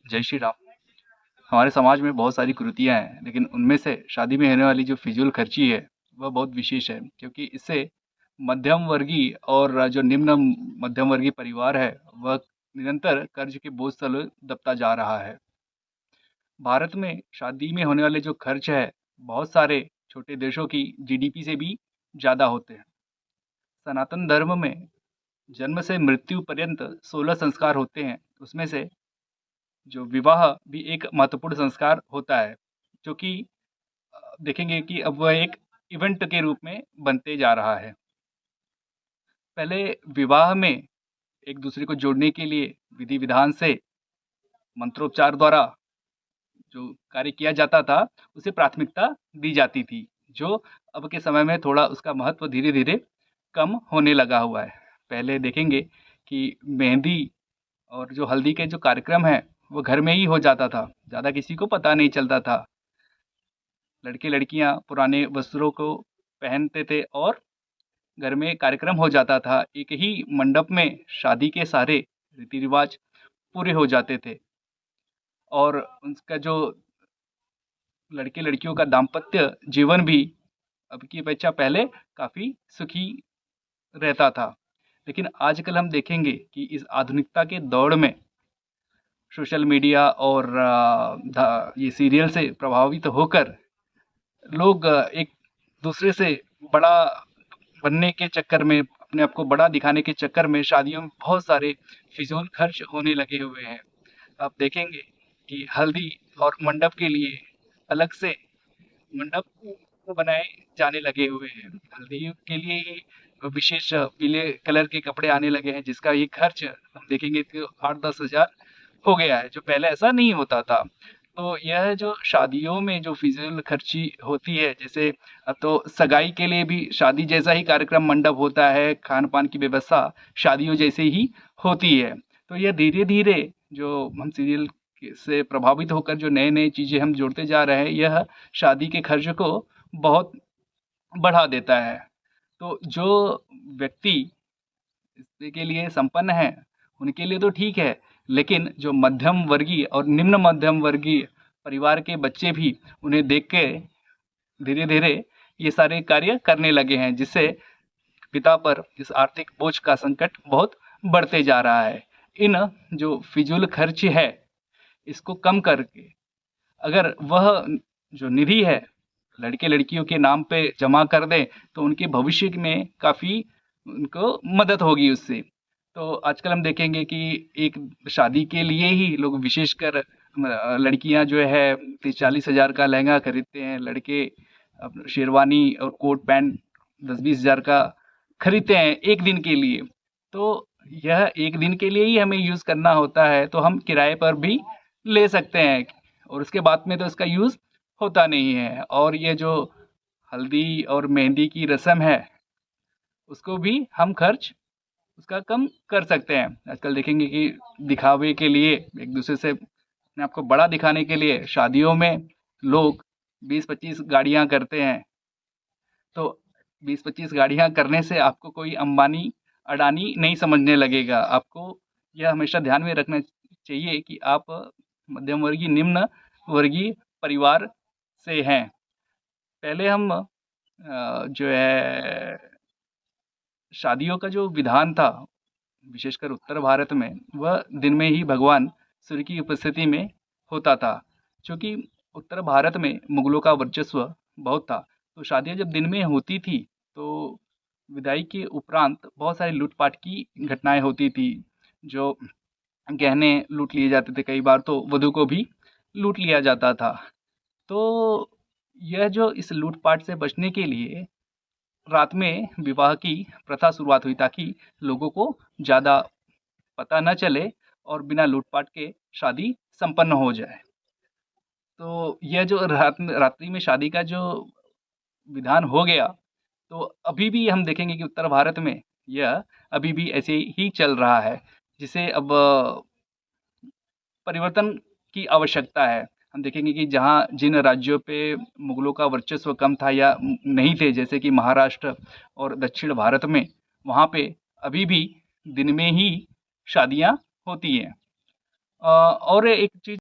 जय श्री राम। हमारे समाज में बहुत सारी कुरीतियाँ हैं, लेकिन उनमें से शादी में होने वाली जो फिजूल खर्ची है, वह बहुत विशेष है, क्योंकि इससे मध्यम वर्गीय और जो निम्न मध्यम वर्गीय परिवार है, वह निरंतर कर्ज के बोझ तले दबता जा रहा है। भारत में शादी में होने वाले जो खर्च है, बहुत सारे छोटे देशों की जीडीपी से भी ज़्यादा होते हैं। सनातन धर्म में जन्म से मृत्यु पर्यंत 16 संस्कार होते हैं, उसमें से जो विवाह भी एक महत्वपूर्ण संस्कार होता है, जो कि देखेंगे कि अब वह एक इवेंट के रूप में बनते जा रहा है। पहले विवाह में एक दूसरे को जोड़ने के लिए विधि विधान से मंत्रोच्चार द्वारा जो कार्य किया जाता था, उसे प्राथमिकता दी जाती थी, जो अब के समय में थोड़ा उसका महत्व धीरे-धीरे कम होने लगा हुआ है। पहले देखेंगे कि मेहंदी और जो हल्दी के जो कार्यक्रम हैं, वो घर में ही हो जाता था, ज़्यादा किसी को पता नहीं चलता था। लड़के-लड़कियाँ पुराने वस्त्रों को पहनते थे और घर में कार्यक्रम हो जाता था। एक ही मंडप में शादी के सारे रीति-रिवाज पूरे हो जाते थे और उसका जो लड़के-लड़कियों का दाम्पत्य जीवन भी अब की अपेक्षा पहले काफ़ी सुखी रहता था। लेकिन आजकल हम देखेंगे कि इस आधुनिकता के दौर में सोशल मीडिया और ये सीरियल से प्रभावित होकर लोग एक दूसरे से बड़ा बनने के चक्कर में, अपने आप को बड़ा दिखाने के चक्कर में शादियों में बहुत सारे फिजूल खर्च होने लगे हुए हैं। आप देखेंगे कि हल्दी और मंडप के लिए अलग से मंडप बनाए जाने लगे हुए हैं। हल्दी के लिए ही विशेष पीले कलर के कपड़े आने लगे हैं, जिसका ये खर्च हम देखेंगे कि 8-10 हज़ार हो गया है, जो पहले ऐसा नहीं होता था। तो यह जो शादियों में जो फिजूल खर्ची होती है, जैसे अब तो सगाई के लिए भी शादी जैसा ही कार्यक्रम मंडप होता है, खान-पान की व्यवस्था शादियों जैसे ही होती है। तो यह धीरे-धीरे जो हम सीरियल से प्रभावित होकर जो नए-नए चीज़ें हम जोड़ते जा रहे हैं, यह शादी के खर्च को बहुत बढ़ा देता है। तो जो व्यक्ति इसके लिए संपन्न हैं, उनके लिए तो ठीक है, लेकिन जो मध्यम वर्गीय और निम्न मध्यम वर्गीय परिवार के बच्चे भी उन्हें देख के धीरे-धीरे ये सारे कार्य करने लगे हैं, जिससे पिता पर इस आर्थिक बोझ का संकट बहुत बढ़ते जा रहा है। इन जो फिजूल खर्च है, इसको कम करके अगर वह जो निधि है, लड़के-लड़कियों के नाम पे जमा कर दें, तो उनके भविष्य में काफ़ी उनको मदद होगी उससे। तो आजकल हम देखेंगे कि एक शादी के लिए ही लोग विशेषकर लड़कियां जो है 30-40 हज़ार का लहंगा खरीदते हैं, लड़के शेरवानी और कोट पैंट 10-20 हज़ार का खरीदते हैं एक दिन के लिए। तो यह एक दिन के लिए ही हमें यूज़ करना होता है, तो हम किराए पर भी ले सकते हैं और उसके बाद में तो इसका यूज़ होता नहीं है। और ये जो हल्दी और मेहंदी की रस्म है, उसको भी हम खर्च उसका कम कर सकते हैं। आजकल देखेंगे कि दिखावे के लिए एक दूसरे से अपने आप को बड़ा दिखाने के लिए शादियों में लोग 20-25 गाड़ियाँ करते हैं। तो 20-25 गाड़ियाँ करने से आपको कोई अंबानी, अडानी नहीं समझने लगेगा। आपको यह हमेशा ध्यान में रखना चाहिए कि आप मध्यम वर्गीय, निम्न वर्गीय परिवार से हैं। पहले हम जो है शादियों का जो विधान था, विशेषकर उत्तर भारत में, वह दिन में ही भगवान सूर्य की उपस्थिति में होता था। चूँकि उत्तर भारत में मुगलों का वर्चस्व बहुत था, तो शादियाँ जब दिन में होती थी, तो विदाई के उपरांत बहुत सारी लूट-पाट की घटनाएँ होती थी। जो गहने लूट लिए जाते थे, कई बार तो वधू को भी लूट लिया जाता था। तो यह जो इस लूट-पाट से बचने के लिए रात में विवाह की प्रथा शुरुआत हुई, ताकि लोगों को ज़्यादा पता न चले और बिना लूट-पाट के शादी संपन्न हो जाए। तो यह जो रात्रि में शादी का जो विधान हो गया, तो अभी भी हम देखेंगे कि उत्तर भारत में यह अभी भी ऐसे ही चल रहा है, जिसे अब परिवर्तन की आवश्यकता है। हम देखेंगे कि जहाँ जिन राज्यों पे मुगलों का वर्चस्व कम था या नहीं थे, जैसे कि महाराष्ट्र और दक्षिण भारत में, वहाँ पे अभी भी दिन में ही शादियाँ होती हैं। और एक चीज़